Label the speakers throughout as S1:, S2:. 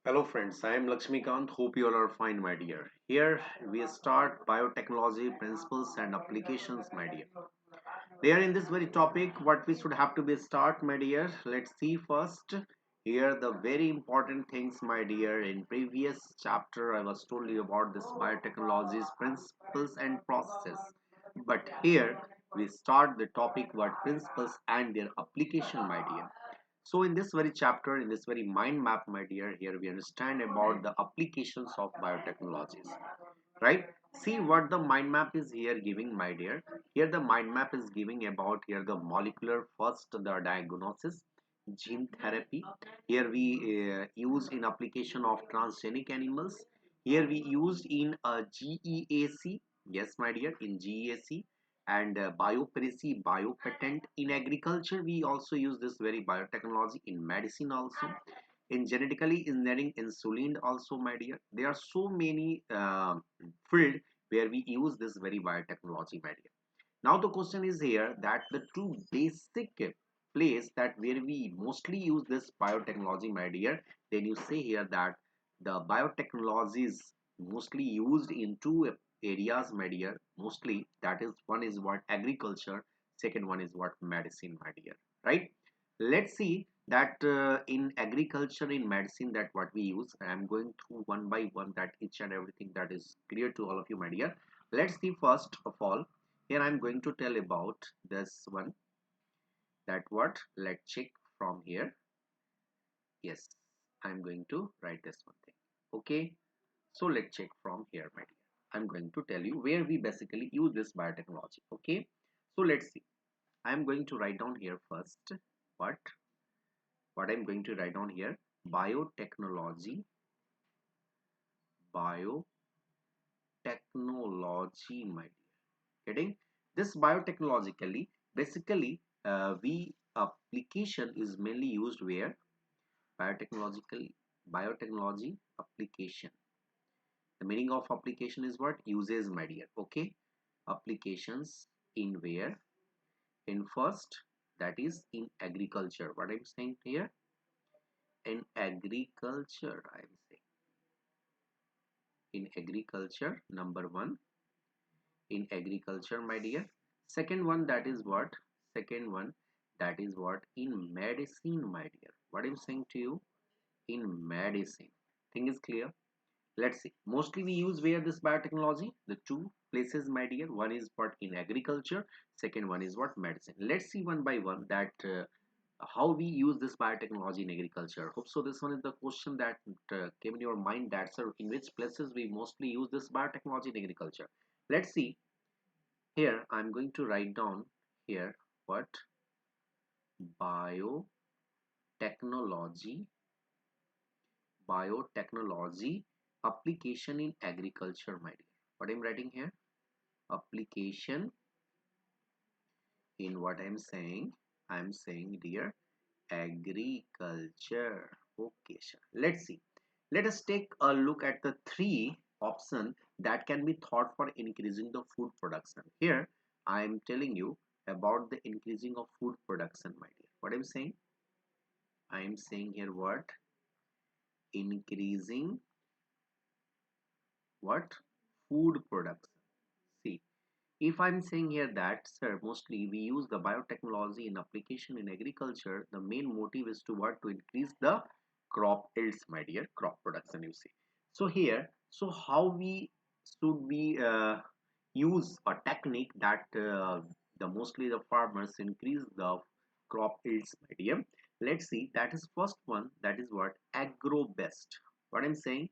S1: Hello friends, I am Lakshmi Kant. Hope you all are fine, my dear. Here we start biotechnology principles and applications, my dear. There in this very topic, what we should have to be start, my dear. Let's see first. Here the very important things, my dear. In previous chapter, I was told you about this biotechnology's principles and processes. But here we start the topic what principles and their application, my dear. So in this very chapter, in this very mind map, my dear, here we understand about the applications of biotechnologies, right? See what the mind map is here giving, my dear. Here the mind map is giving about here the molecular first, the diagnosis, gene therapy. Here we use in application of transgenic animals. Here we used in GEAC, yes, my dear, in GEAC and biopiracy, biopatent in agriculture. We also use this very biotechnology in medicine also, in genetically engineering insulin also, my dear. There are so many field where we use this very biotechnology, my dear. Now the question is here that the two basic place that where we mostly use this biotechnology, my dear, then you say here that the biotechnology is mostly used in two areas, my dear. Mostly that is one is what agriculture, second one is what medicine, my dear, right? Let's see that in agriculture, in medicine, that what we use. I'm going through one by one that each and everything that is clear to all of you, my dear. Let's see first of all. Here I'm going to tell about this one, that what, let's check from here. Yes, I'm going to write this one thing. Okay, so let's check from here, my dear. I'm going to tell you where we basically use this biotechnology. Okay, so let's see. I'm going to write down here first what I'm going to write down here: biotechnology, biotechnology, my dear. Getting this biotechnologically, basically, we application is mainly used where biotechnological biotechnology application. The meaning of application is what uses, my dear. Okay, applications in where, in first, that is in agriculture. What I'm saying here, in agriculture, I'm saying in agriculture, number one, in agriculture, my dear. Second one, that is what, second one, that is what, in medicine, my dear. What I'm saying to you, in medicine. Thing is clear. Let's see, mostly we use where this biotechnology, the two places, my dear. One is what, in agriculture, second one is what, medicine. Let's see one by one that how we use this biotechnology in agriculture. Hope so this one is the question that came in your mind, that sir, in which places we mostly use this biotechnology in agriculture. Let's see. Here I'm going to write down here what, biotechnology, biotechnology application in agriculture, my dear. What I'm writing here, application in what I'm saying dear, agriculture. Okay, sure. Let's see. Let us take a look at the three options that can be thought for increasing the food production. Here I am telling you about the increasing of food production, my dear. What I'm saying here what, increasing what, food production. See, if I'm saying here that, sir, mostly we use the biotechnology in application in agriculture, the main motive is to what, to increase the crop yields, my dear, crop production, you see. So here, so how we should we use a technique that the mostly the farmers increase the crop yields, my dear. Let's see, that is first one, that is what, agro based. What I'm saying,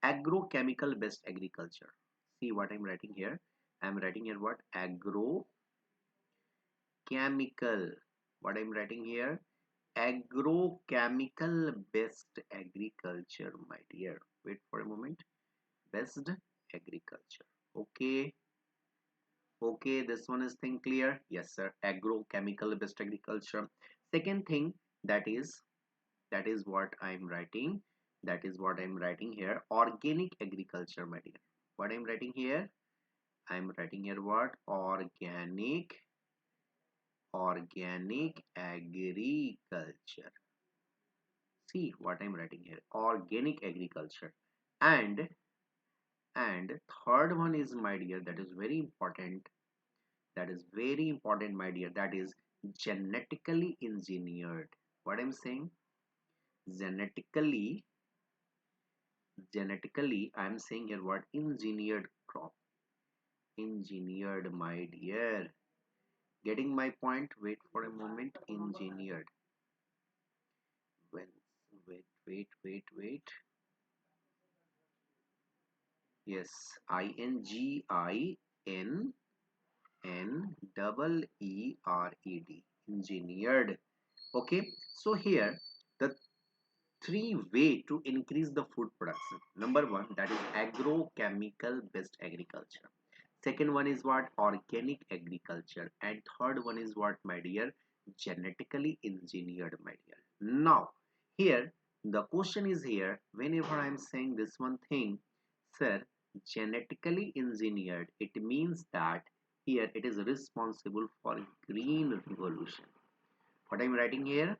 S1: agrochemical based agriculture. See what I'm writing here, I'm writing here what, agrochemical. What I'm writing here, agrochemical based agriculture, my dear. Wait for a moment. Based agriculture. Okay. Okay, this one is thing clear. Yes, sir. Agrochemical based agriculture. Second thing, that is what I'm writing. That is what I'm writing here. Organic agriculture, my dear. What I'm writing here, I'm writing here what, organic agriculture. See what I'm writing here, organic agriculture. And and third one is, my dear, that is very important, that is very important, my dear, that is genetically engineered. What I'm saying, genetically, I'm saying here what, engineered crop, engineered, my dear. Getting my point? Wait for a moment. Engineered. When, wait. Yes, Engineered. Engineered. Okay, so here the three way to increase the food production. Number one, that is agrochemical based agriculture. Second one is what, organic agriculture. And third one is what, my dear, genetically engineered, my dear. Now here the question is here, whenever I'm saying this one thing, sir, genetically engineered, it means that here it is responsible for green revolution. What I'm writing here,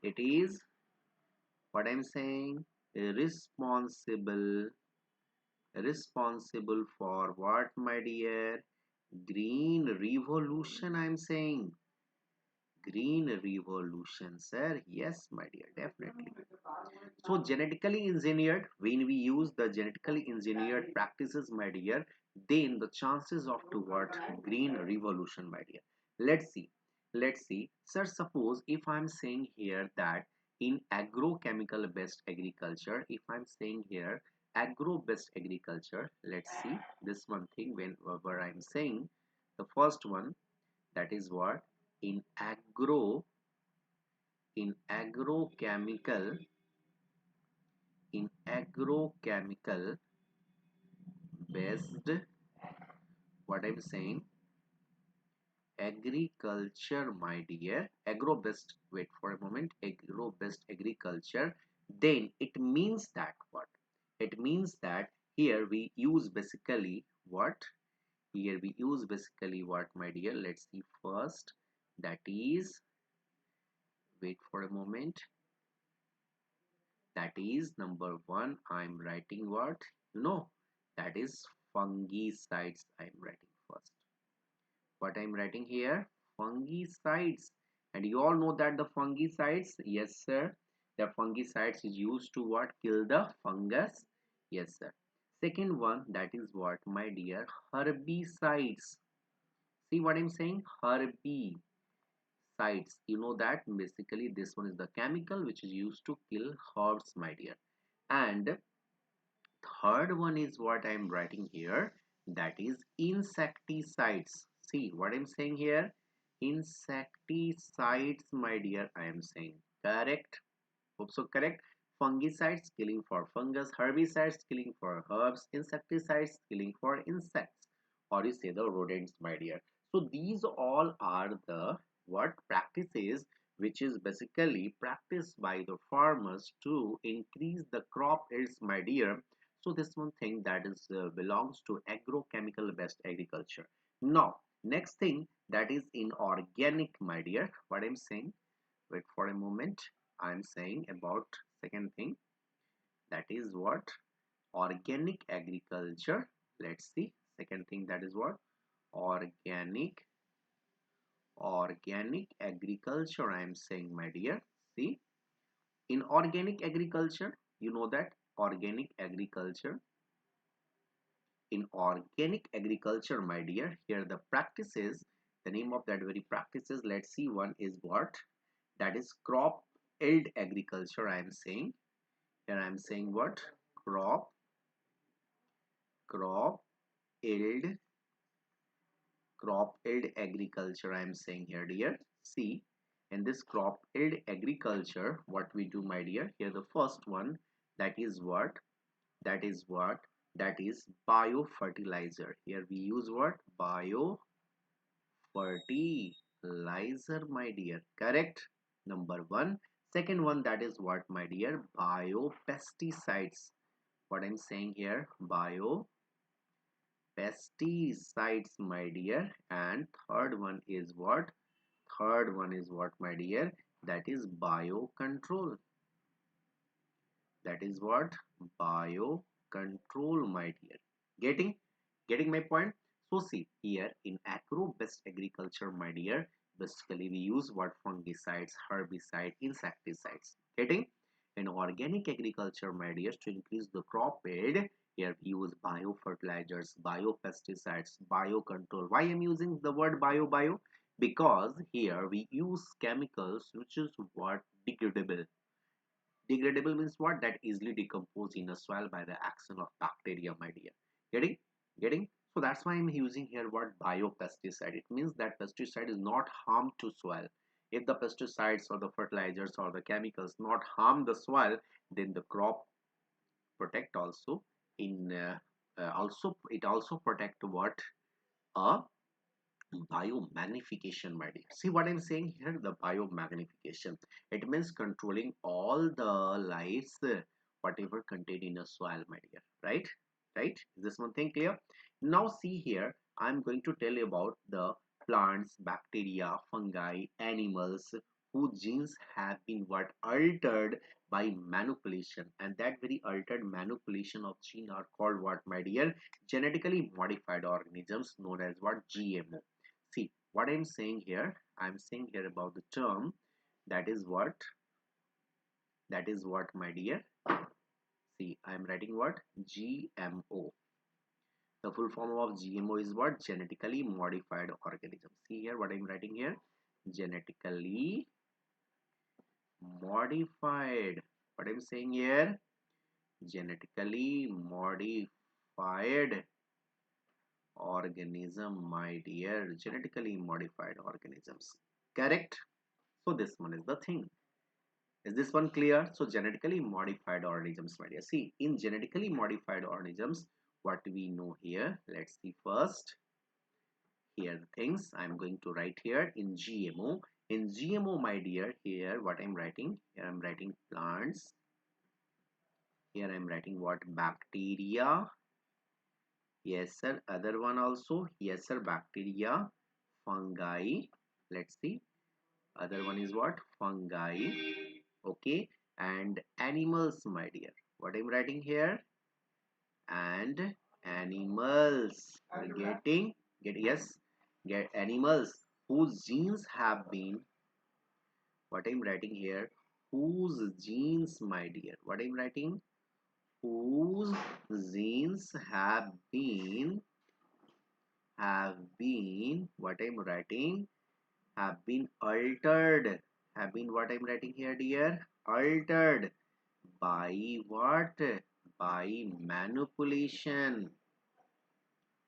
S1: it is what I'm saying, responsible, responsible for what, my dear, green revolution. I'm saying green revolution, sir. Yes, my dear, definitely. So genetically engineered, when we use the genetically engineered practices, my dear, then the chances of toward green revolution, my dear. Let's see. Let's see. Sir, suppose if I'm saying here that in agrochemical based agriculture, if I'm saying here agro based agriculture, let's see this one thing whenever I'm saying the first one, that is what, in agrochemical, in agrochemical based, what I'm saying, agriculture, my dear, agro based, wait for a moment, agro based agriculture, then it means that what, it means that here we use basically what, here we use basically what, my dear, let's see first, that is, wait for a moment, that is number one, I'm writing what, no, that is fungicides. I'm writing first, what I'm writing here, fungicides. And you all know that the fungicides, yes sir, the fungicides is used to what, kill the fungus. Yes sir. Second one, that is what, my dear, herbicides. See what I'm saying, herbicides. You know that basically this one is the chemical which is used to kill herbs, my dear. And third one is what I'm writing here, that is insecticides. See what I'm saying here, insecticides, my dear, I am saying correct. Hope so correct. Fungicides killing for fungus, herbicides killing for herbs, insecticides killing for insects, or you say the rodents, my dear. So these all are the what practices which is basically practiced by the farmers to increase the crop yields, my dear. So this one thing that is belongs to agrochemical based agriculture. Now next thing, that is inorganic, my dear. What I'm saying, wait for a moment, I'm saying about second thing, that is what, organic agriculture. Let's see second thing, that is what, organic, organic agriculture, I am saying, my dear. See, in organic agriculture, you know that organic agriculture, in organic agriculture, my dear, here the practices, the name of that very practices, let's see, one is what, that is crop yield agriculture. I am saying here, I am saying what, crop, crop yield, crop yield agriculture, I am saying here, dear. See, in this crop yield agriculture, what we do, my dear, here the first one, that is what, that is what, that is biofertilizer. Here we use what, biofertilizer, my dear, correct. Number one. Second one, that is what, my dear, biopesticides. What I'm saying here, biopesticides, my dear. And third one is what, third one is what, my dear, that is biocontrol. That is what? Bio control, my dear. Getting? Getting my point? So see, here in agro-based agriculture, my dear, basically we use what? Fungicides, herbicides, insecticides. Getting? In organic agriculture, my dear, to increase the crop yield, here we use biofertilizers, biopesticides, biocontrol. Why I'm using the word bio? Because here we use chemicals which is what? Degradable. Degradable means what? That easily decompose in a soil by the action of bacteria, my dear. Getting? Getting? So that's why I'm using here what? Biopesticide. It means that pesticide is not harm to soil. If the pesticides or the fertilizers or the chemicals not harm the soil, then the crop protect also. In also it also protect what? A biomagnification, my dear. See what I'm saying here? The biomagnification. It means controlling all the lives, whatever contained in a soil, my dear. Right? Right? Is this one thing clear? Now see here. I'm going to tell you about the plants, bacteria, fungi, animals whose genes have been what? Altered by manipulation. And that very altered manipulation of gene are called what, my dear? Genetically modified organisms known as what? GMO. See what I'm saying here. I'm saying here about the term, that is what? That is what, my dear? See, I'm writing what? GMO. The full form of GMO is what? Genetically modified organism. See here what I'm writing here? Genetically modified. What I'm saying here? Genetically modified organism, my dear. Genetically modified organisms. Correct? So this one is the thing. Is this one clear? So genetically modified organisms, my dear. See, in genetically modified organisms, what we know here? Let's see first. Here the things I'm going to write here in GMO. In GMO, my dear, here what I'm writing? Here I'm writing plants. Here I'm writing what? Bacteria. Yes, sir. Other one also. Yes, sir. Bacteria. Fungi. Let's see. Other one is what? Fungi. Okay, and animals, my dear. What I'm writing here? And animals. Get, yes, get animals whose genes have been, what I'm writing here? Whose genes, my dear? What I'm writing? Whose genes have been, what I'm writing? Have been altered. Have been, what I'm writing here, dear? Altered. By what? By manipulation.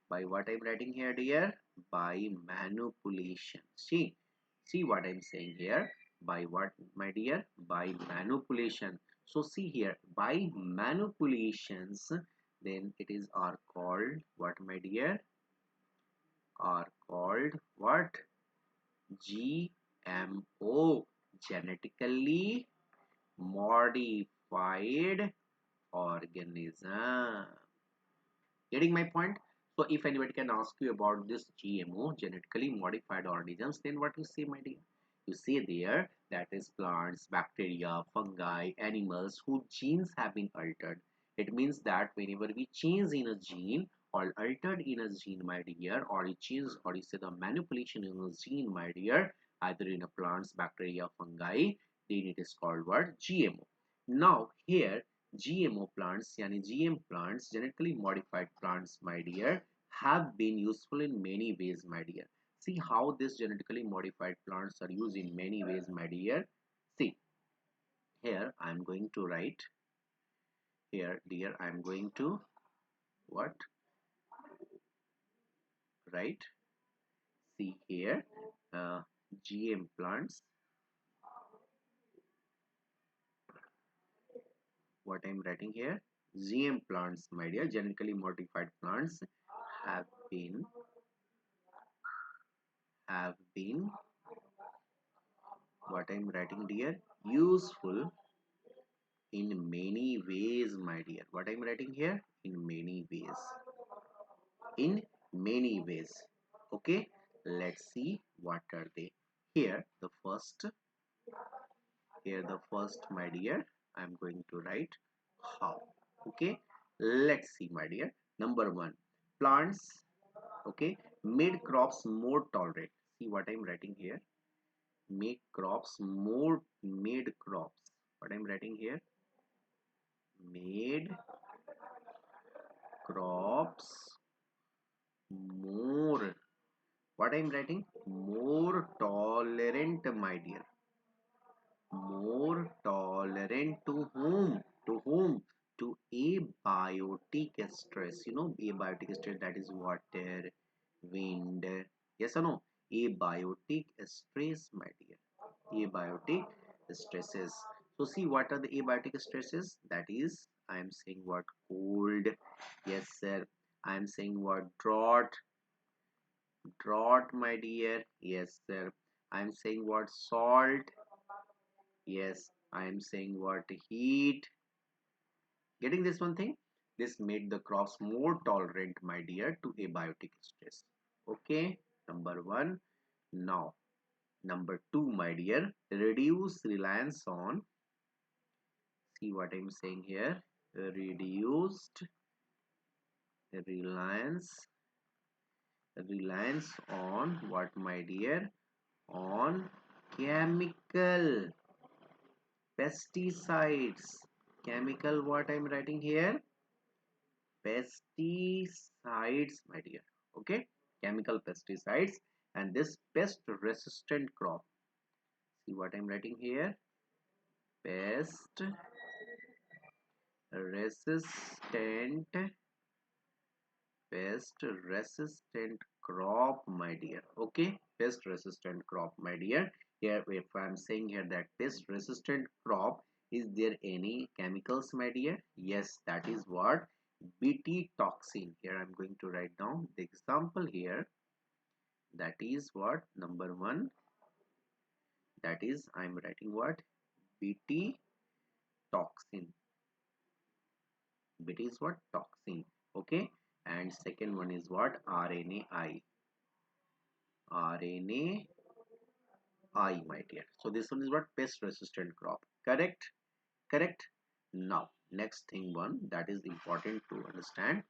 S1: By what I'm writing here, dear? By manipulation. See what I'm saying here? By what, my dear? By manipulation. So see here, by manipulations, then it is are called what, my dear? Are called what? GMO, genetically modified organism. Getting my point? So if anybody can ask you about this GMO, genetically modified organisms, then what you say, my dear? You say there that is plants, bacteria, fungi, animals whose genes have been altered. It means that whenever we change in a gene or altered in a gene, my dear, or you change or you say the manipulation in a gene, my dear, either in a plants, bacteria, fungi, then it is called what? GMO. Now here GMO plants, yani GM plants, genetically modified plants, my dear, have been useful in many ways, my dear. See how this genetically modified plants are used in many ways, my dear. See, here I'm going to write, here, dear, I'm going to, what? Write, see here, GM plants, what I'm writing here? GM plants, my dear, genetically modified plants have been, what I'm writing, dear, useful in many ways, my dear. What I'm writing here? In many ways. In many ways. Okay, let's see what are they. Here the first, my dear, I'm going to write how. Okay, let's see, my dear. Number one, plants, okay, made crops more tolerant. See what I'm writing here. Make crops more, made crops. What I'm writing here, made crops more. What I'm writing, more tolerant, my dear. More tolerant to whom? To whom? To abiotic stress. You know, abiotic stress, that is water, wind. Yes or no? Abiotic stress, my dear. Abiotic stresses. So see, what are the abiotic stresses? That is, I am saying what, cold. Yes, sir. I am saying what, drought. Drought, my dear. Yes, sir. I am saying what, salt. Yes, I am saying what, heat. Getting this one thing? This made the crops more tolerant, my dear, to abiotic stress. Okay, number one. Now, number two, my dear, reduce reliance on. See what I'm saying here? Reduced reliance, reliance on what, my dear? On chemical pesticides. Chemical, what I'm writing here? Pesticides, my dear. Okay, chemical pesticides, and this pest resistant crop. See what I'm writing here? Pest resistant, pest resistant crop, my dear. Okay, pest resistant crop, my dear. Here, if I'm saying here that pest resistant crop, is there any chemicals, my dear? Yes, that is what, bt toxin. Here I'm going to write down the example here. That is what, number one, that is I'm writing what, bt toxin. Bt is what, toxin. Okay, and second one is what, rnai. RNAi, my dear. So this one is what, pest resistant crop. Correct? Correct. Now next thing one that is important to understand,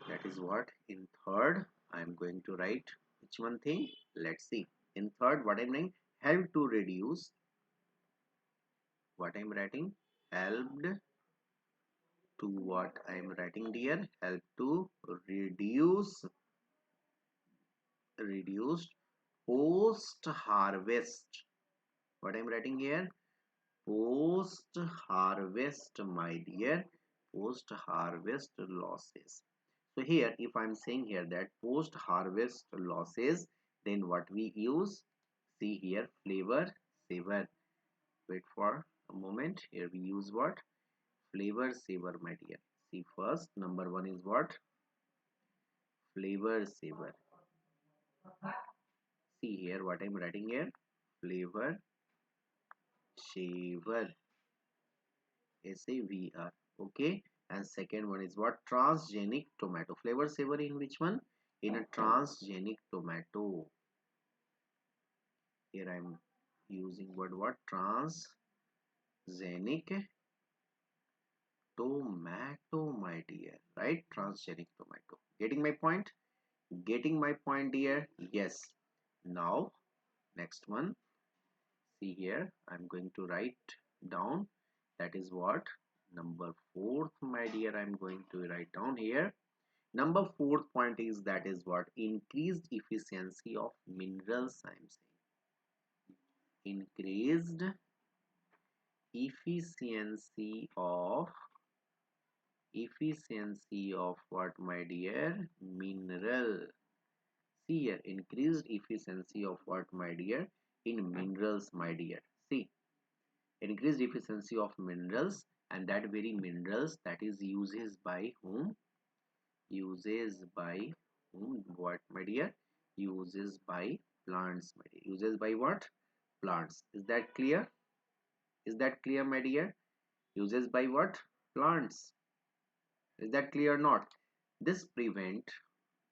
S1: that is what, in third I am going to write which one thing. Let's see. In third, what I'm writing, help to reduce. What I'm writing, helped to, what I'm writing, dear, help to reduce, reduced post harvest. What I'm writing here, post harvest, my dear, post harvest losses. So here if I'm saying here that post harvest losses, then what we use, see here, flavor saver. Wait for a moment. Here we use what, flavor saver, my dear. See, first number one is what, flavor saver. See here what I'm writing here, flavor saver, SAVR. Okay, and second one is what, transgenic tomato. Flavor saver in which one? In a transgenic tomato. Here I'm using word what, transgenic tomato, my dear. Right, transgenic tomato. Getting my point? Getting my point, dear? Yes. Now next one. See here, I'm going to write down. That is what, number fourth, my dear. I'm going to write down here. Number fourth point is, that is what, increased efficiency of minerals. I'm saying increased efficiency of what, my dear, mineral. See here, increased efficiency of what, my dear, in minerals, my dear. See, increased efficiency of minerals, and that very minerals, that is uses by whom? Uses by whom? What, my dear? Uses by plants, my dear. Uses by what? Plants. Is that clear? Is that clear, my dear? Uses by what? Plants. Is that clear or not? This prevent,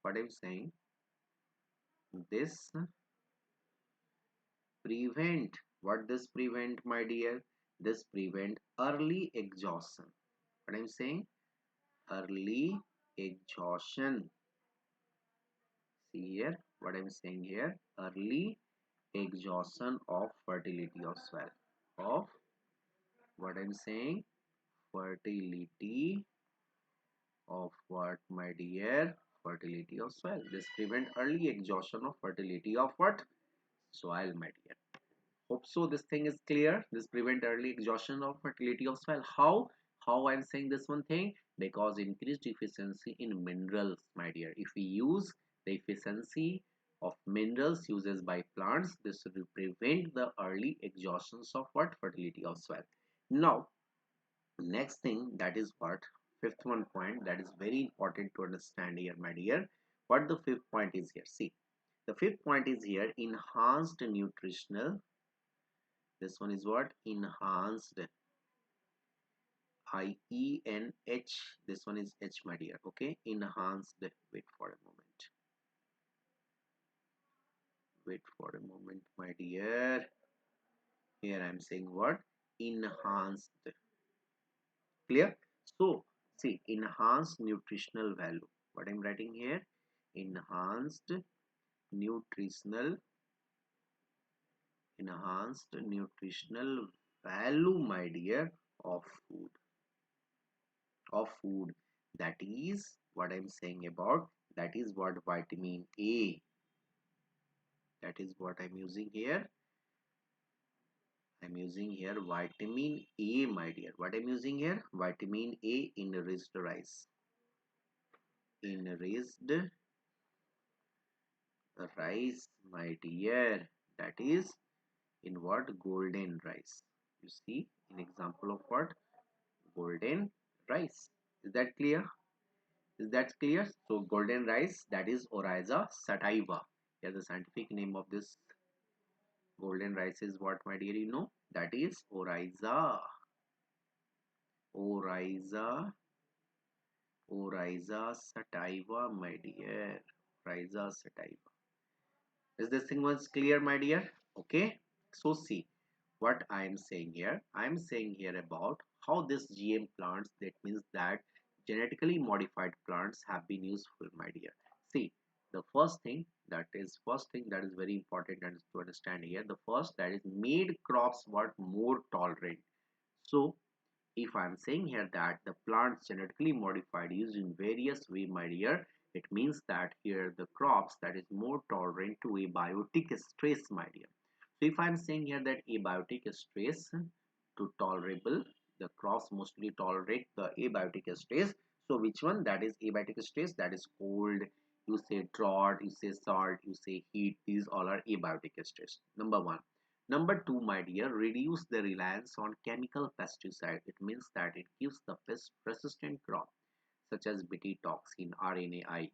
S1: what I'm saying, this prevent, what this prevent, my dear? This prevent early exhaustion. What I'm saying? Early exhaustion. See here, what I'm saying here? Early exhaustion of fertility of soil. Of what I'm saying? Fertility of what, my dear? Fertility of soil. This prevent early exhaustion of fertility of what? Soil, my dear. Hope so this thing is clear. This prevent early exhaustion of fertility of soil. How I'm saying this one thing? Because increased efficiency in minerals, my dear. If we use the efficiency of minerals uses by plants, this will prevent the early exhaustions of what? Fertility of soil. Now next thing, that is what? Fifth one point that is very important to understand here, my dear. What the fifth point is here? See, the fifth point is here, enhanced nutritional. This one is what? Enhanced. IENH. This one is H, my dear. Okay. Enhanced. Wait for a moment. Wait for a moment, my dear. Here I am saying what? Enhanced. Clear? So, see, enhanced nutritional value. What I'm writing here? Enhanced nutritional. Enhanced nutritional value, my dear, of food. Of food, that is what I'm saying about, that is what vitamin A, that is what I'm using here. I'm using here vitamin A, my dear. What I'm using here? Vitamin A in enriched rice. Enriched rice, my dear. That is in what? Golden rice. You see, an example of what? Golden rice. Is that clear? Is that clear? So golden rice, that is Oryza sativa. Here the scientific name of this golden rice is what, my dear? You know, that is Oryza. Oryza. Oryza sativa, my dear. Oryza sativa. Is this thing was clear, my dear? Okay. So see what I am saying here. I am saying here about how this GM plants, that means that genetically modified plants have been useful, my dear. See, the first thing that is very important and to understand here. The first, that is made crops what? More tolerant. So if I'm saying here that the plants genetically modified used in various way, my dear, it means that here the crops that is more tolerant to abiotic stress, my dear. So if I'm saying here that abiotic stress to tolerable, the crops mostly tolerate the abiotic stress. So which one? That is abiotic stress, that is cold, you say drought, you say salt, you say heat. These all are abiotic stress. Number one. Number two, my dear, reduce the reliance on chemical pesticide. It means that it gives the pest resistant crop such as Bt toxin, RNAi.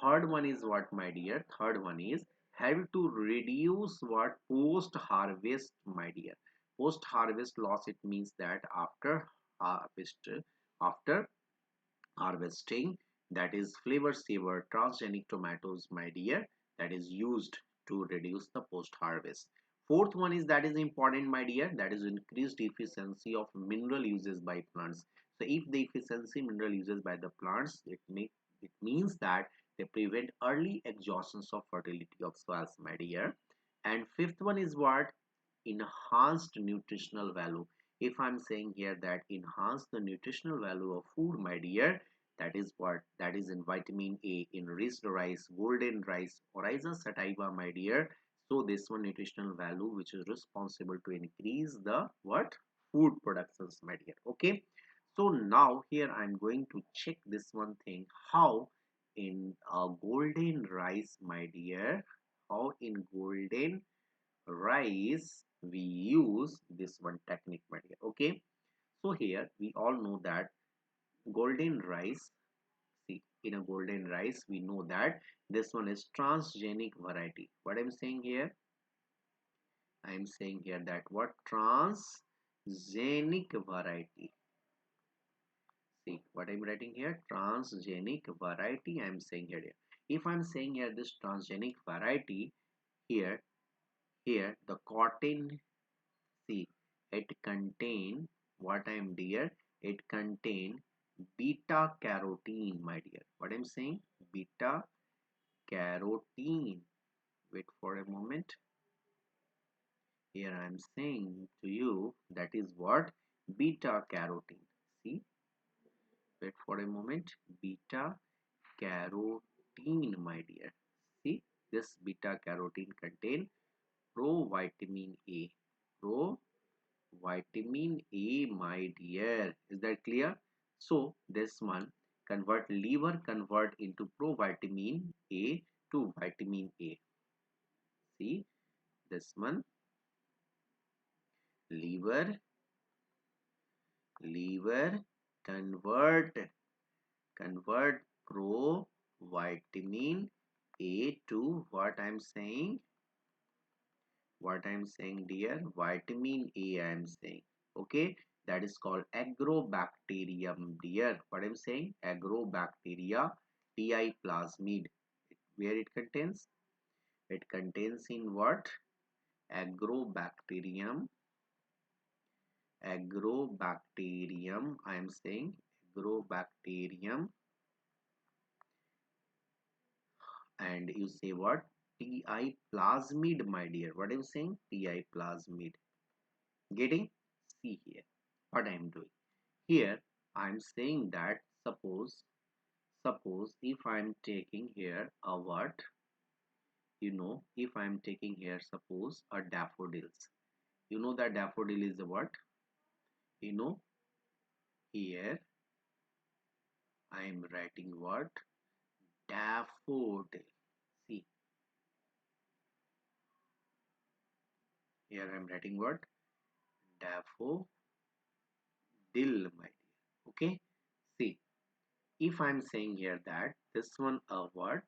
S1: Third one is what, my dear? Third one is help to reduce what? Post harvest, my dear. Post harvest loss, it means that harvest, after harvesting, that is flavor saver transgenic tomatoes, my dear, that is used to reduce the post harvest. Fourth one is that is important, my dear, that is increased efficiency of mineral uses by plants. So if the efficiency mineral uses by the plants, it means that they prevent early exhaustions of fertility of soils, my dear. And fifth one is what? Enhanced nutritional value. If I'm saying here that enhance the nutritional value of food, my dear, that is what? That is in vitamin A, in enriched rice, golden rice, Oryza sativa, my dear. So this one nutritional value which is responsible to increase the what? Food productions, my dear. Okay. So now here I'm going to check this one thing. How in a golden rice, my dear, how in golden rice we use this one technique, my dear. Okay. So here we all know that golden rice, see, in a golden rice we know that this one is transgenic variety. What I'm saying here? I'm saying here that what? Transgenic variety. See what I'm writing here? Transgenic variety. I'm saying here. If I'm saying here this transgenic variety, here the cotton, see, It contain what I'm dear? It contain beta carotene, my dear. What I'm saying? Beta carotene. Wait for a moment. Here I'm saying to you that is what? Beta carotene. See? Wait for a moment. Beta carotene, my dear. See? This beta carotene contain provitamin A. Provitamin A, my dear. Is that clear? So this one convert into provitamin A to vitamin A. See? This one liver liver convert pro vitamin A to what I'm saying dear, vitamin A I'm saying. Okay, that is called agrobacterium dear. What I'm saying, agrobacteria ti plasmid. Where it contains? It contains in what? Agrobacterium. I am saying agrobacterium. And you say what? Ti plasmid, my dear. What am I saying? Ti plasmid. Getting? See here what I am doing. Here I am saying that suppose if I am taking here a what? If I am taking here suppose a daffodils. You know that daffodil is a what? You know, here I am writing what? Daffodil. See, here I am writing what? Daffodil, my dear. Okay. See, if I'm saying here that this one a what?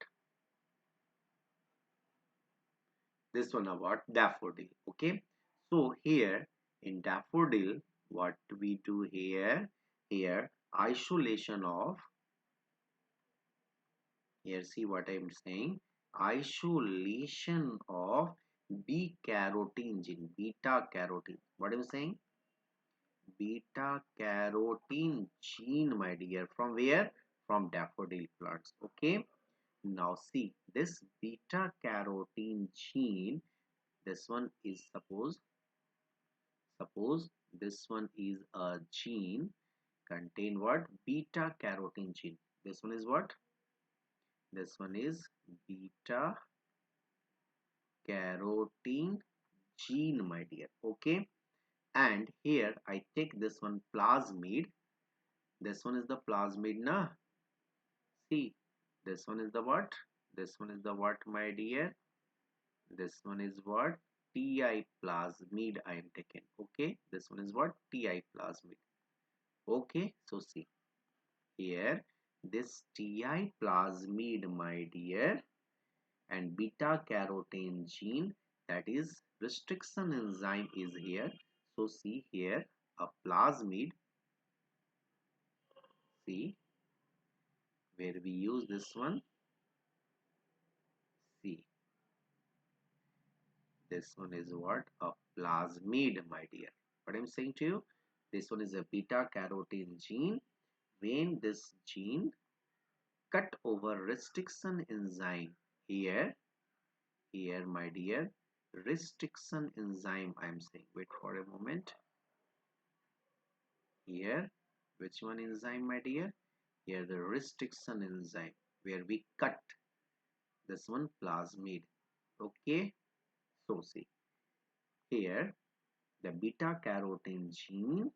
S1: This one a what? Daffodil. Okay. So here in daffodil, what we do here? Here isolation of, here see what I'm saying, isolation of B carotene gene, beta carotene. What I'm saying? Beta carotene gene, my dear. From where? From daffodil plants. Okay. Now see this beta carotene gene. This one is suppose this one is a gene contain what? Beta carotene gene. This one is what? This one is beta carotene gene, my dear. Okay. And here I take this one plasmid. This one is the plasmid, na? See, this one is the what? This one is the what, my dear? This one is what? Ti plasmid I am taken. Okay. This one is what? Ti plasmid. Okay. So see here this Ti plasmid, my dear, and beta carotene gene, that is restriction enzyme is here. So see here a plasmid. See where we use this one. See, this one is what? A plasmid, my dear. What I'm saying to you, this one is a beta carotene gene. When this gene cut over restriction enzyme here, my dear, restriction enzyme I'm saying. Wait for a moment. Here, which one enzyme, my dear? Here the restriction enzyme where we cut this one plasmid. Okay. So see here the beta carotene gene,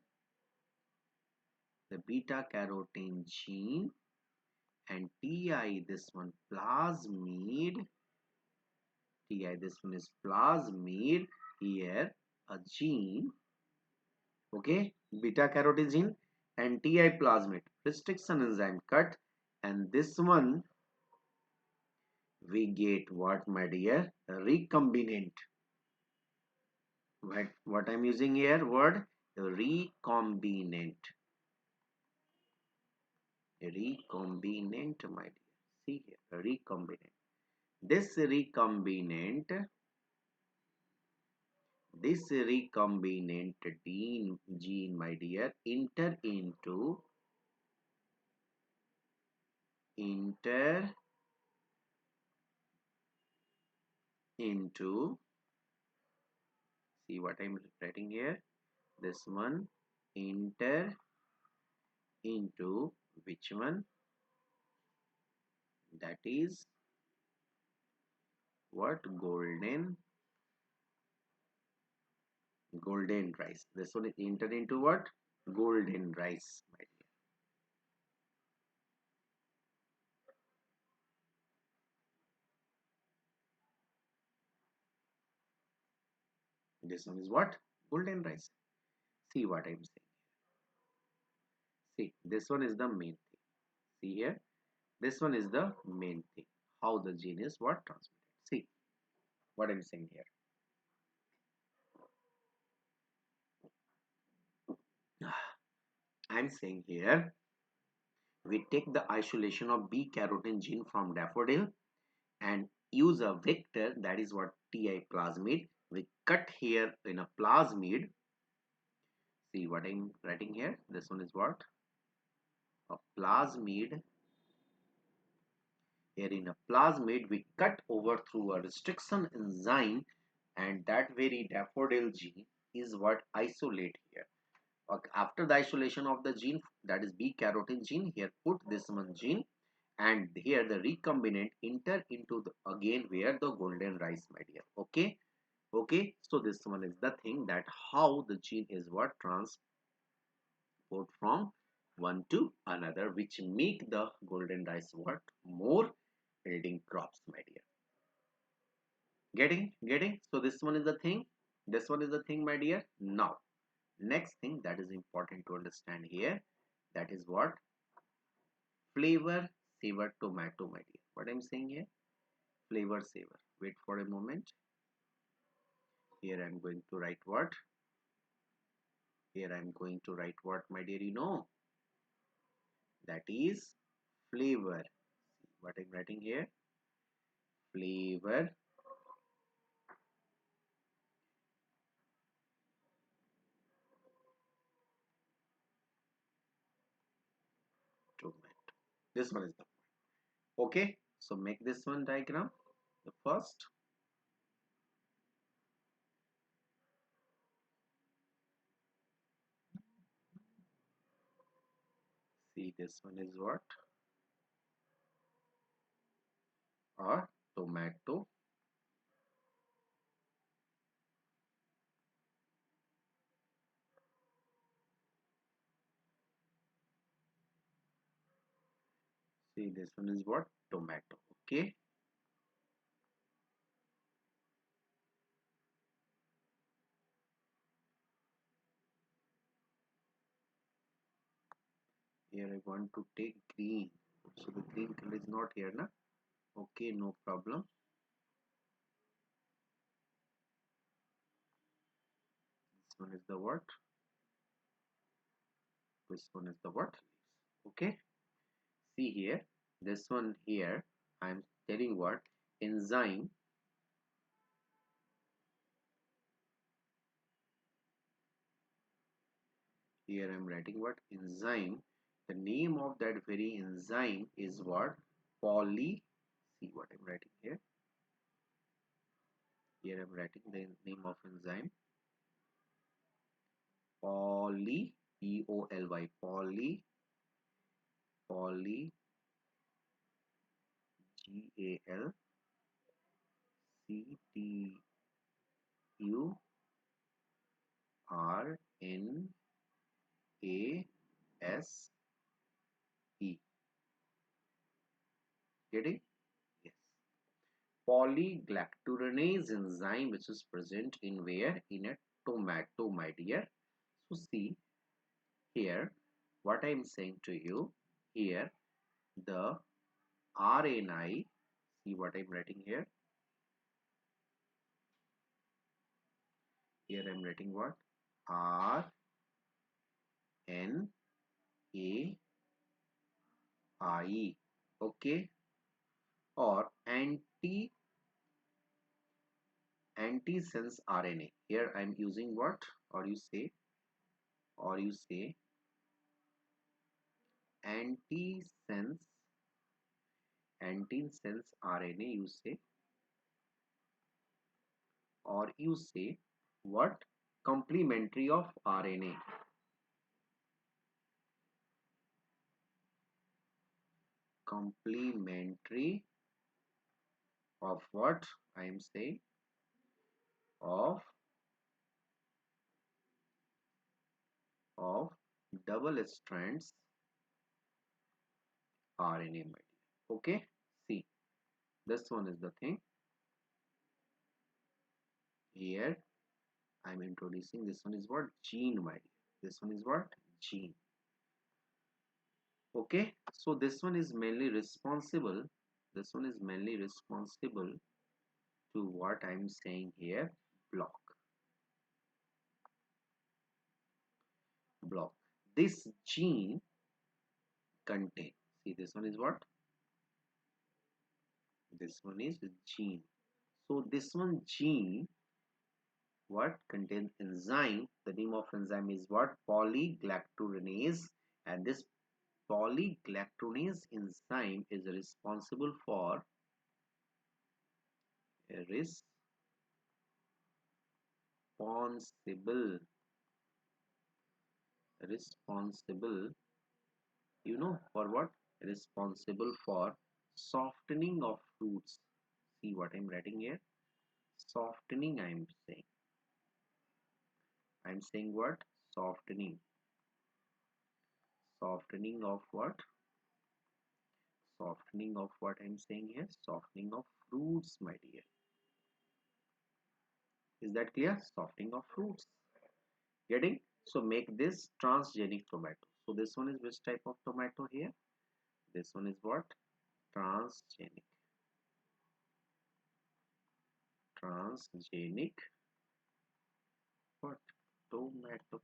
S1: and Ti this one plasmid, Ti this one is plasmid, here a gene. Okay, beta carotene gene and Ti plasmid restriction enzyme cut, and this one we get what, my dear? Recombinant. What I'm using here word? Recombinant. Recombinant, my dear. See here, recombinant. This recombinant This recombinant gene, my dear, enter into, see what I'm writing here, this one, enter into which one, that is what, golden rice. This one is enter into what, golden rice, my dear. This one is what, golden rice. See what I'm saying. See, this one is the main thing. See here, this one is the main thing, how the gene is what transmitted. See what I'm saying here. I'm saying here, we take the isolation of B carotene gene from daffodil and use a vector, that is what, Ti plasmid. We cut here in a plasmid. See what I'm writing here. This one is what, a plasmid. Here in a plasmid, we cut over through a restriction enzyme, and that very daffodil gene is what isolate here. Okay, after the isolation of the gene, that is B carotene gene, here put this one gene, and here the recombinant enter into the again where the golden rice, my dear. Okay, okay. So this one is the thing, that how the gene is what transport from one to another, which make the golden rice what more yielding crops, my dear. Getting. So this one is the thing. This one is the thing, my dear. Now next thing that is important to understand here, that is what, flavor saver tomato, my dear. What I'm saying here, flavor saver. Wait for a moment. Here I'm going to write what, here I'm going to write what, my dear, that is flavor. What I'm writing here, flavor tomato. This one is the point. Okay, so make this one diagram. The first, see this one is what, a tomato. See this one is what, tomato. Okay, here I want to take green, so the green color is not here na. Okay, no problem. This one is the what, this one is the what, okay. See here, this one here, I'm telling what, enzyme. Here I'm writing what, enzyme. The name of that very enzyme is what, poly. See what I'm writing here. Here I'm writing the name of enzyme, poly, P-O-L-Y, poly, G-A-L-C-T-U-R-N-A-S-E. Getting? Yes. Polygalacturonase enzyme, which is present in where? In a tomato, my dear. So see here, what I am saying to you here, the RNA. See what I'm writing here. Here I'm writing what, R N A I. Okay, or anti antisense RNA. Here I'm using what? Or you say, or you say antisense, antisense RNA you say, or you say what? Complementary of RNA. Complementary of what? I am saying of of double strands RNA, my dear. Okay, see, this one is the thing. Here I'm introducing, this one is what? Gene, my dear. This one is what? Gene. Okay, so this one is mainly responsible, this one is mainly responsible to what I'm saying here, block. Block. This gene contain, see, this one is what? This one is gene. So this one gene what contains enzyme. The name of enzyme is what? Polygalacturonase. And this polygalacturonase enzyme is responsible for responsible responsible you know for what? Responsible for softening of fruits. See what I'm writing here? Softening. I'm saying what? Softening. Softening of what? Softening of what I'm saying here? Softening of fruits, my dear. Is that clear? Softening of fruits. Getting? So make this transgenic tomato. So this one is which type of tomato here? This one is what? Transgenic. Transgenic what? Tomato.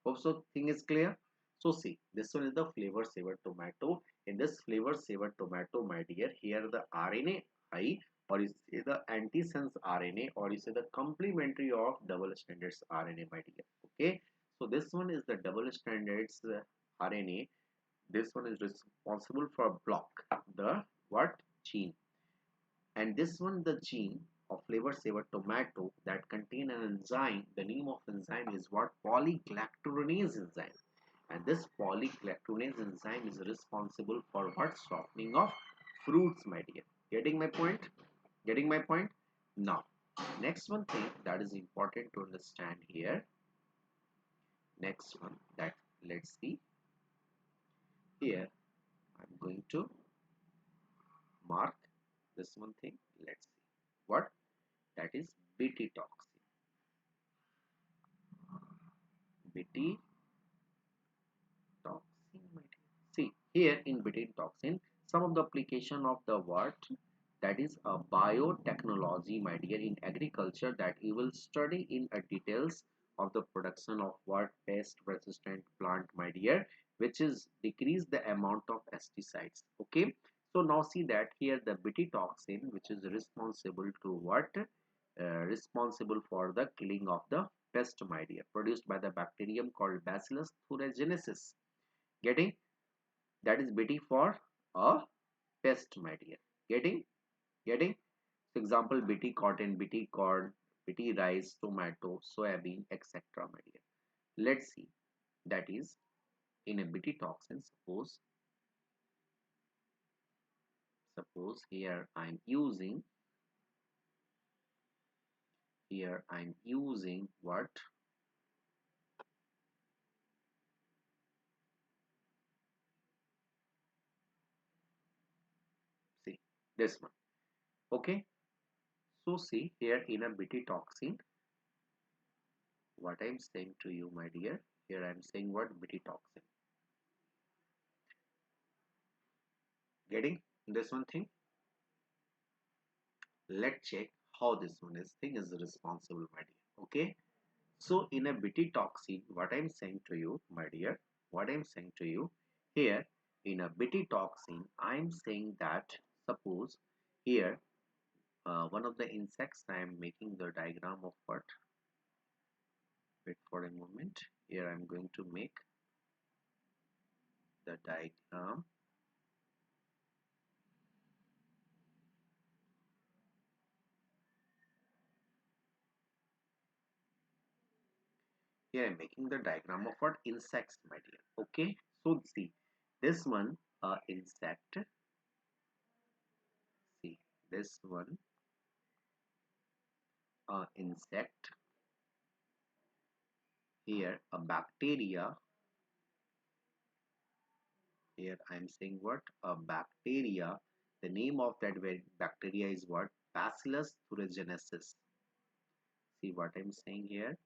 S1: Hope so thing is clear. So see, this one is the flavor saver tomato. In this flavor saver tomato, my dear, here the RNA high, or you say the antisense RNA, or you say the complementary of double standards RNA, my dear. Okay, so this one is the double standards RNA. This one is responsible for block the what? Gene. And this one the gene of flavor saver tomato that contain an enzyme. The name of enzyme is what? Polygalacturonase enzyme. And this polygalacturonase enzyme is responsible for what? Softening of fruits, my dear. Getting my point? Getting my point? Now, next one thing that is important to understand here. Next one that let's see here. I'm going to mark this one thing. Let's see what that is. Bt toxin. Bt toxin, my dear. See here in between toxin, some of the application of the word that is a biotechnology, my dear, in agriculture that you will study in a details of the production of what? Pest resistant plant, my dear, which is decrease the amount of pesticides. Okay, so now see that here the bt toxin which is responsible to what? Responsible for the killing of the pest, my dear, produced by the bacterium called bacillus thuringiensis. Getting? That is bt for a pest, my dear. Getting? So example, bt cotton, bt corn, bt rice, tomato, soybean, etc., my dear. Let's see. That is in a bt toxin. Suppose here I'm using what? See this one. Okay. So see here in a bt toxin, what I'm saying to you, my dear. Here I'm saying what? Bt toxin. Getting this one thing? Let's check how this one is thing is responsible, my dear. Okay. So in a bt toxin, what I'm saying to you, my dear, what I'm saying to you here in a bt toxin, I'm saying that suppose here one of the insects. I am making the diagram of what. Wait for a moment. Here I am going to make the diagram. Here I am making the diagram of what insects, my dear. Okay, so see this one, insect. See this one, insect. Here a bacteria. Here I am saying what, a bacteria. The name of that bacteria is what, Bacillus thuringiensis. See what I'm saying here,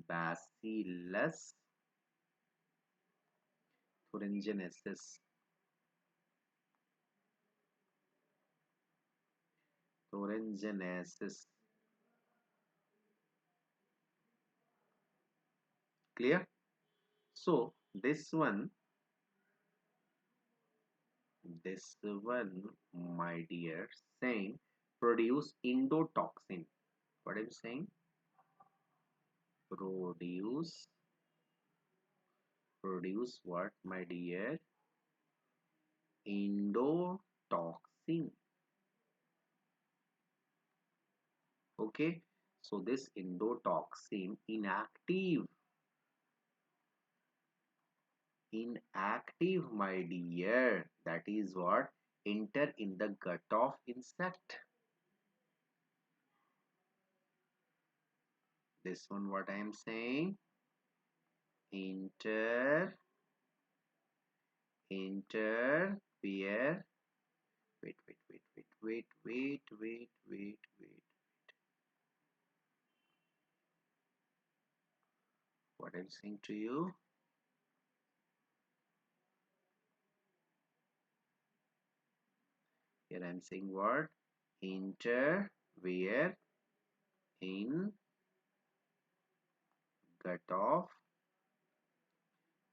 S1: Bacillus thuringiensis. Thuringiensis. Clear? So this one, my dear, saying produce endotoxin. What I'm saying, produce what, my dear, endotoxin. Okay, so this endotoxin inactive, my dear, that is what, enter in the gut of insect. This one, what I am saying, enter where, wait, what I'm saying to you, here I'm saying what, enter where, in gut of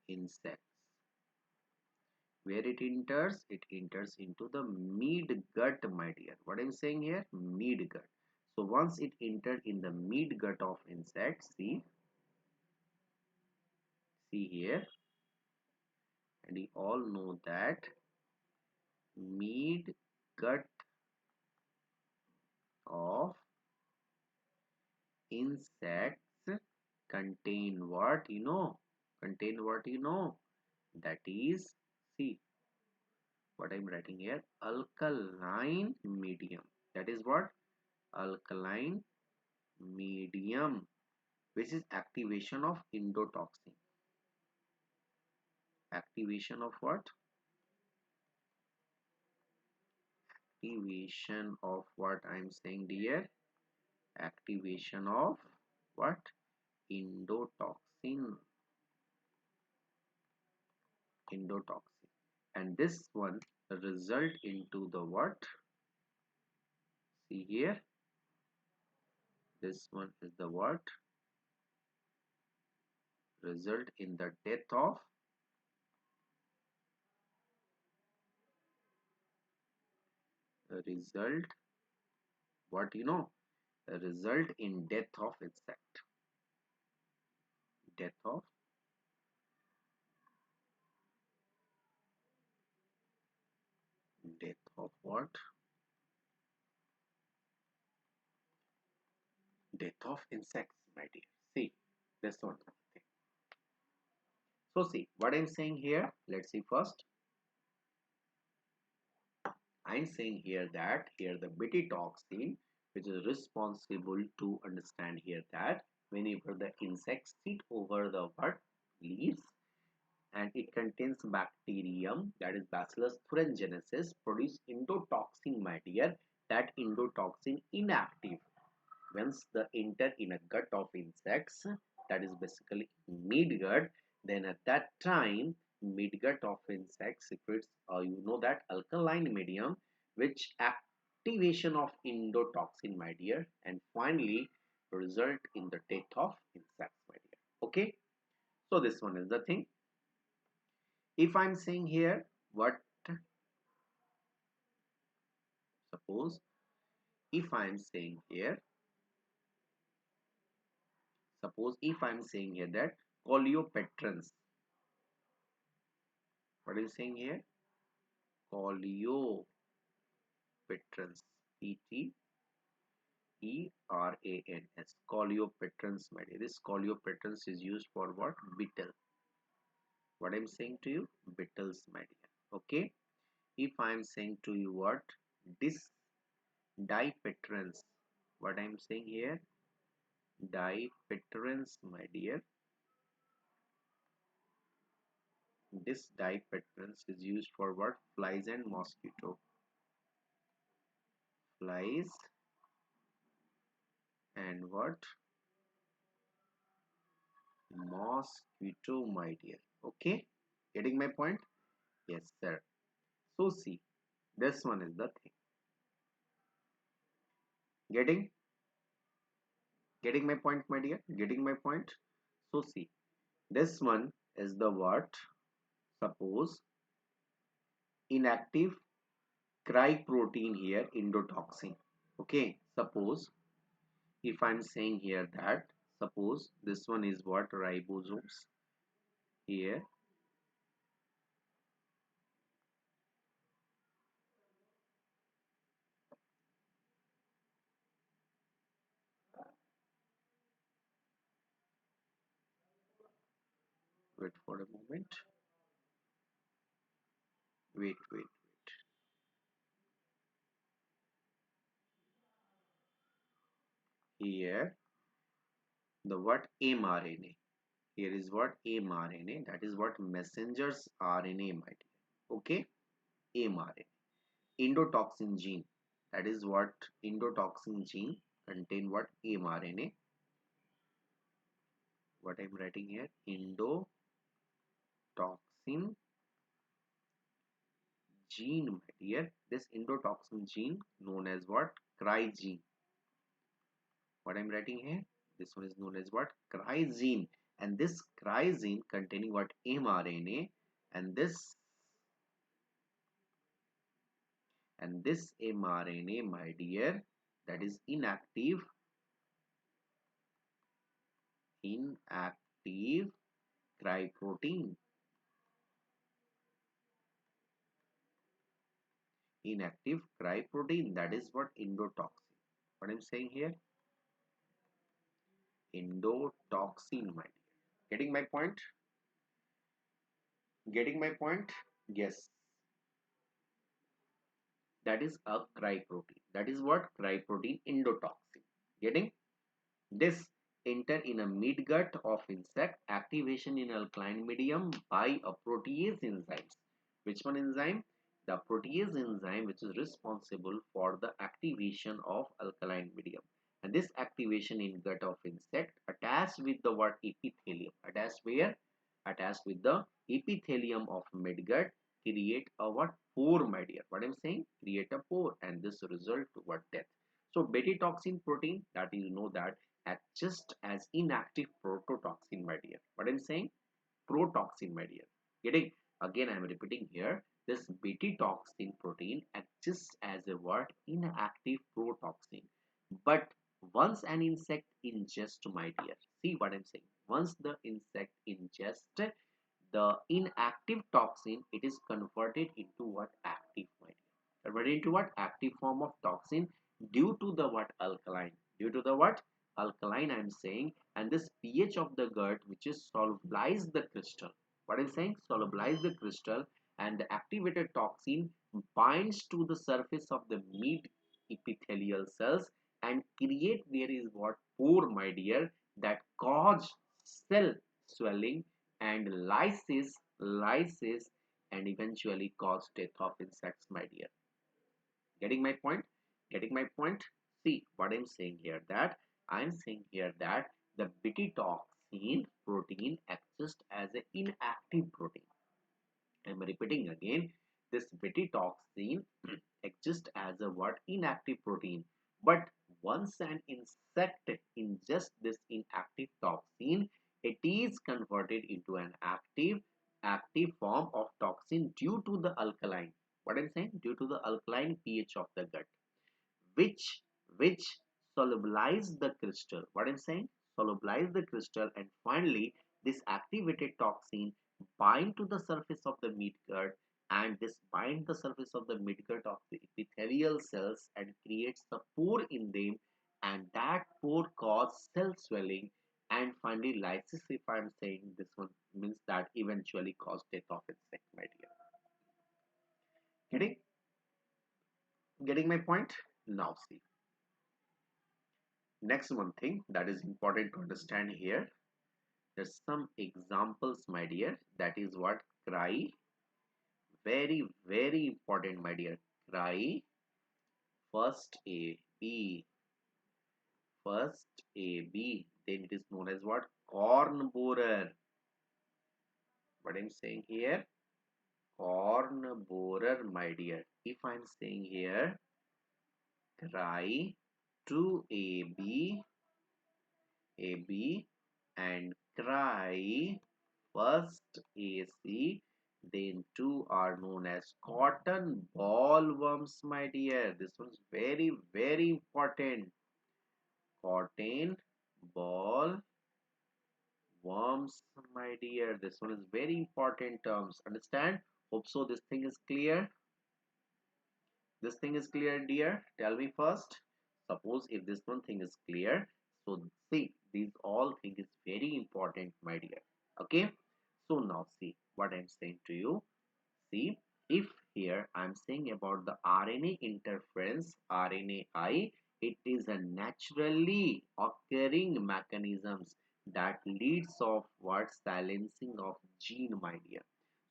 S1: insects. Where it enters into the mid gut, my dear. What I'm saying here, mid gut. So once it entered in the mid gut of insects, see here, and we all know that mid gut of insects contain what, that is, see what I'm writing here, alkaline medium. That is what, alkaline medium, which is activation of endotoxin. Activation of what, activation of what I'm saying, dear, activation of what, endotoxin. And this one result into the what, see here, this one is the what, result in the death of, result what, result in death of insect, death of, what, death of insects, my dear. See this one. So see what I'm saying here, let's see first. I'm saying here that here the Betty toxin, which is responsible to understand here that whenever the insects sit over the what, leaves, and it contains bacterium, that is Bacillus thuringiensis, produce endotoxin, my dear. That endotoxin inactive once the enter in a gut of insects, that is basically mid gut, then at that time mid gut of insects secretes, that alkaline medium, which activation of endotoxin, my dear, and finally result in the death of insects, my dear. Okay, so this one is the thing. If I'm saying here what, suppose if I am saying here, suppose if I am saying here that coleopetrans, what is saying here? Coleopetrans, P-T-E-R-A-N-S, coleopetrans, my dear. This coleopetrans is used for what? Beetle. What I'm saying to you? Beetles, my dear. Okay. If I'm saying to you what? This dipetrans. What I'm saying here? Dipetrans, my dear. This dipetrans is used for what? Flies and mosquito. Flies and what? Mosquito, my dear. Okay. Getting my point? Yes, sir. So see, this one is the thing. Getting? Getting my point, my dear? Getting my point? So see, this one is the what? Suppose inactive cry protein here, endotoxin. Okay, suppose if I'm saying here that, suppose this one is what? Ribosomes here. Wait for a moment. Wait. Here, the what? mRNA. Here is what? mRNA. That is what? Messenger's RNA, my dear. Okay, mRNA. Endotoxin gene. That is what? Endotoxin gene contain what? mRNA. What I'm writing here? Endotoxin gene, my dear. This endotoxin gene known as what? Cry gene. What I'm writing here? This one is known as what? Cry gene. And this cry gene containing what? mRNA. And this mRNA, my dear, that is inactive cry protein. Inactive cry protein, that is what? Endotoxin. What I'm saying here? Endotoxin, my dear. Getting my point? Getting my point? Yes, that is a cry protein. That is what? Cry protein endotoxin. Getting? This enter in a midgut of insect, activation in alkaline medium by a protease enzyme. Which one enzyme? The protease enzyme, which is responsible for the activation of alkaline medium. And this activation in gut of insect attached with the what? Epithelium. Attached where? Attached with the epithelium of midgut, create a what? Pore, my dear. What I'm saying? Create a pore, and this result to what? Death. So betatoxin protein, that you know that act just as inactive prototoxin, my dear. What I'm saying? Protoxin, my dear. Getting? Again, I'm repeating here. This betatoxin protein acts just as a what? Inactive protoxin. But once an insect ingests, my dear, see what I'm saying? Once the insect ingests the inactive toxin, it is converted into what? Active, my dear. Converted into what? Active form of toxin due to the what? Alkaline. Due to the what? Alkaline, I'm saying. And this pH of the gut, which is solubilize the crystal. What I'm saying? Solubilize the crystal, and the activated toxin binds to the surface of the mid epithelial cells and create there is what? Pore, my dear, that cause cell swelling and lysis, and eventually cause death of insects, my dear. Getting my point? Getting my point? See what I'm saying here, that I'm saying here that the betatoxin protein exists as an inactive protein. I'm repeating again, this betatoxin exists as a what? Inactive protein. But once an insect ingests this inactive toxin, it is converted into an active form of toxin due to the alkaline. What I'm saying? Due to the alkaline pH of the gut, which which solubilize the crystal. What I'm saying? Solubilize the crystal, and finally this activated toxin bind to the surface of the midgut, and this bind the surface of the midgut of the epithelial cells and creates the pore in them, and that pore cause cell swelling, and finally lysis. If I'm saying this one means that eventually cause death of insect, my dear. Getting getting my point? Now see, next one thing that is important to understand here. There's some examples, my dear. That is what cry. Very, very important, my dear. Cry. First A, B. First A, B. Then it is known as what? Corn borer. What I'm saying here? Corn borer, my dear. If I'm saying here, cry to A, B, and cry first AC, then two are known as cotton ballworms, my dear. This one's very, very important. Cotton ball worms, my dear. This one is very important terms. Understand? Hope so. This thing is clear. This thing is clear, dear. Tell me first. Suppose if this one thing is clear. So see, these all thing is very important, my dear. Okay. So now see what I'm saying to you. See, if here I'm saying about the RNA interference, RNAi, it is a naturally occurring mechanisms that leads of what silencing of gene, my dear.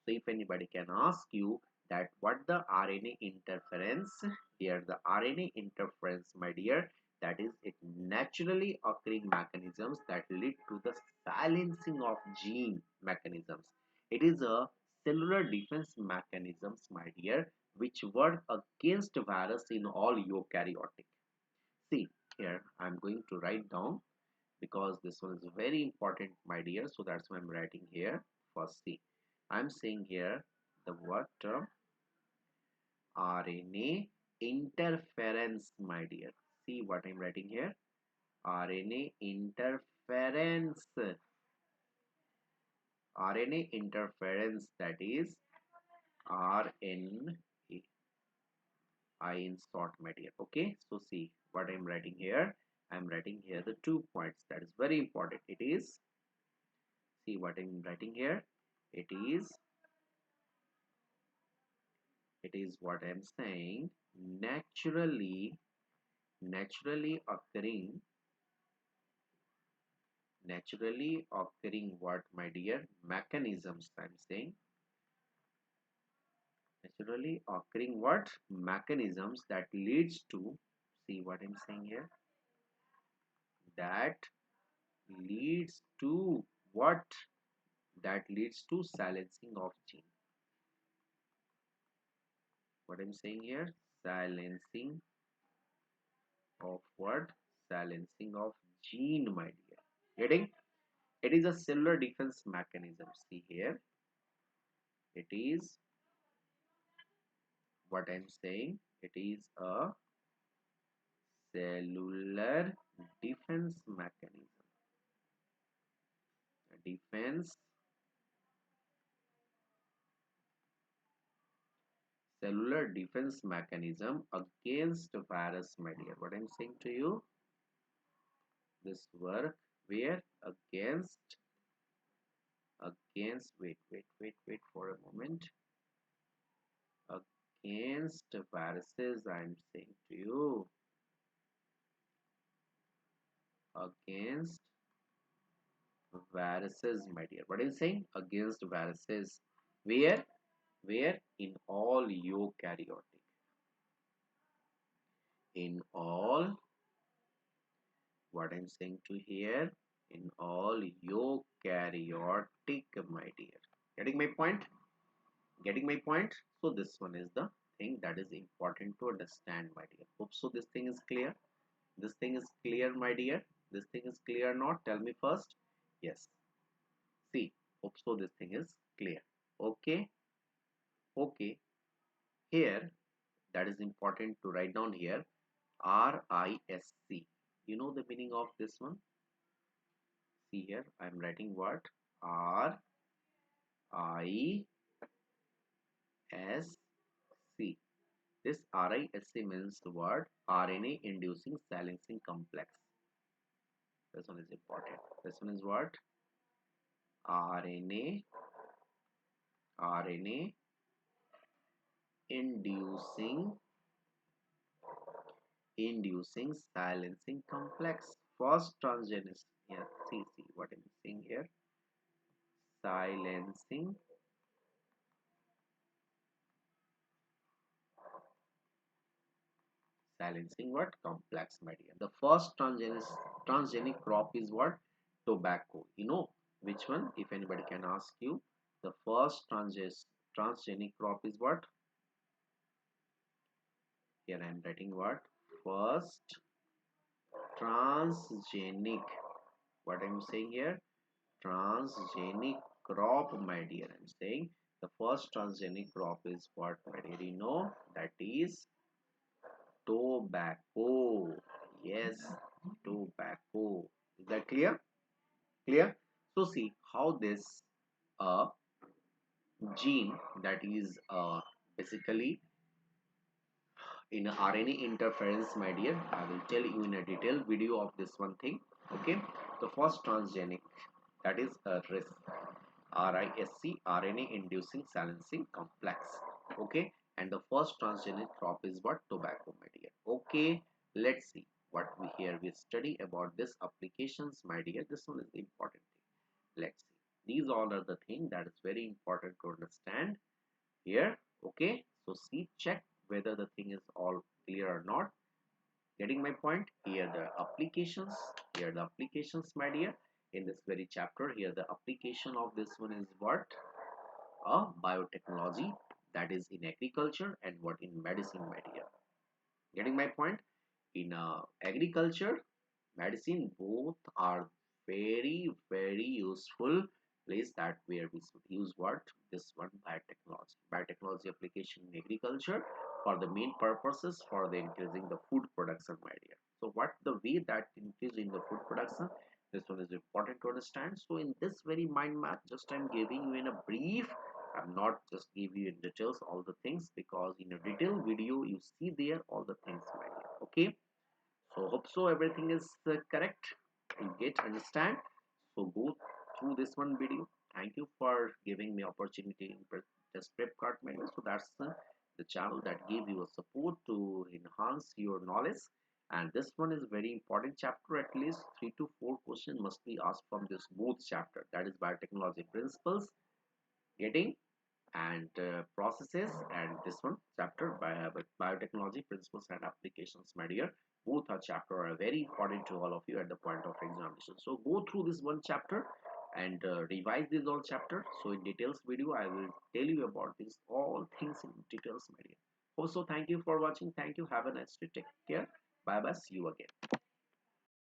S1: So if anybody can ask you that what the RNA interference, here the RNA interference, my dear, that is it naturally occurring mechanisms that lead to the silencing of gene mechanisms. It is a cellular defense mechanisms, my dear, which work against virus in all eukaryotic. See, here I'm going to write down because this one is very important, my dear. So that's why I'm writing here. First, see, I'm saying here the word term RNA interference, my dear. See what I'm writing here. RNA interference. RNA interference, that is RNA in short, my dear. Okay, so see what I'm writing here. I'm writing here the 2 points that is very important. It is, see what I'm writing here. It is what I'm saying, naturally occurring, what, my dear, mechanisms. I'm saying naturally occurring what mechanisms that leads to, see what I'm saying here, that leads to what, that leads to silencing of gene. What I'm saying here, silencing of what, silencing of gene, my dear. Getting? It is a cellular defense mechanism. See here, it is what I'm saying, it is a cellular defense mechanism. A defense, cellular defense mechanism against virus, my dear. What I'm saying to you, this work where against, wait for a moment, against viruses, I'm saying to you, against viruses, my dear. What are you saying? Against viruses. Where? Where? In all eukaryotic. In all, what I'm saying to here, in all eukaryotic, my dear. Getting my point? Getting my point? So this one is the thing that is important to understand, my dear. Hope so this thing is clear. This thing is clear, my dear. This thing is clear or not? Tell me first. Yes. See, hope so this thing is clear. Okay. Okay. Here, that is important to write down here. RISC. You know the meaning of this one? See here, I'm writing what? RISC. This RISC means the word RNA inducing silencing complex. This one is important. This one is what? RNA RNA inducing silencing complex. First transgenic. Yeah, see what I'm saying here. Silencing what? Complex, my dear. The first transgenic crop is what? Tobacco. You know which one? If anybody can ask you, the first transgenic crop is what? Here I am writing what? First transgenic. What I'm saying here? Transgenic crop, my dear. I'm saying the first transgenic crop is what, my dear? You know that is tobacco. Yes, tobacco. Is that clear? Clear? So see how this uh, gene that is basically in RNA interference, my dear. I will tell you in a detailed video of this one thing. Okay, the first transgenic, that is a RISC, RNA inducing silencing complex. Okay, and the first transgenic crop is what? Tobacco, my dear. Okay, let's see what we study about this applications, my dear. This one is the important thing. Let's see. These all are the thing that is very important to understand here. Okay, so see, check whether the thing is all clear or not. Getting my point? Here the applications, my dear. In this very chapter, here the application of this one is what? Biotechnology, that is in agriculture, and what in medicine, my dear. Getting my point? In agriculture, medicine, both are very useful place that where we should use what? This one, biotechnology application in agriculture for the main purposes for the increasing the food production, my dear. So what the way that increase in the food production, this one is important to understand. So in this very mind map, just I'm giving you in a brief. I'm not just give you in details all the things, because in a detailed video you see there all the things, my dear. Okay, so hope so everything is correct. You get understand. So go through this one video. Thank you for giving me opportunity in this prep card menu. So that's the channel that give you a support to enhance your knowledge. And this one is very important chapter. At least 3 to 4 questions must be asked from this both chapter, that is biotechnology principles, getting, and processes, and this one chapter biotechnology principles and applications, my dear. Both are chapter are very important to all of you at the point of examination. So go through this one chapter and revise this all chapter. So in details video I will tell you about this all things in details, my dear. Also, thank you for watching. Thank you. Have a nice day. Take care. Bye bye. See you again.